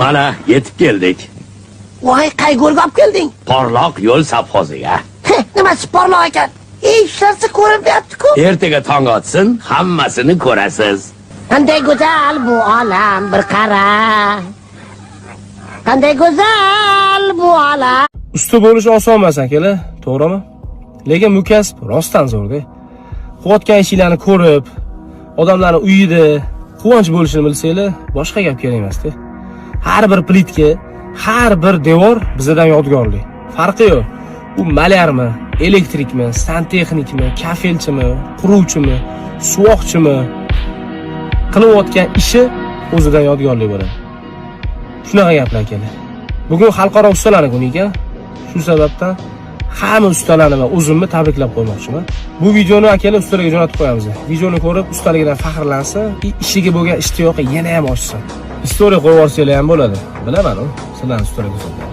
Mana yetib keldik. Voy, qayg'urga olib kelding? Porloq yo'l savxoziga. Nima porloq ekan? Ishlarsa ko'rinyapti-ku. Ertaga tong otsin, hammasini ko'rasiz. Qanday go'zal bu olam, bir qara. Qanday go'zal bu olam. Usta bo'lish oson emas akalar, to'g'rimi? Lekin bu kasb rostdan zo'r-da. Qilayotgan ishinglarni ko'rib, odamlarning uyida quvonch bo'lishini bilsanglar, boshqa gap kerak emas-da. Har bir plitka, har bir devor bizdan yodgorlik. Farqi yo'q. U malyarmi, elektrikmi, santexnikmi, kafelchimi, quruvchimi, suvoqchimi, qilayotgan ishi o'zidan yodgorlik bo'ladi. Shunaqa gaplar akalar. Bugun xalqaro ustalar kuni ekan. Shu sababdan hamma ustalarni va o'zimni tabriklab qo'ymoqchiman. Bu videoni akalar ustalarga jo'natib qo'yamiz. Videoni ko'rib ustaligidan faxrlansa, ishiga bo'lgan ishtiyoqi yana ham oshsin. Istoriya qo'yib yuborsanglar ham bo'ladi. Bilaman-ku, sizlarning ustalar ko'rsatadi.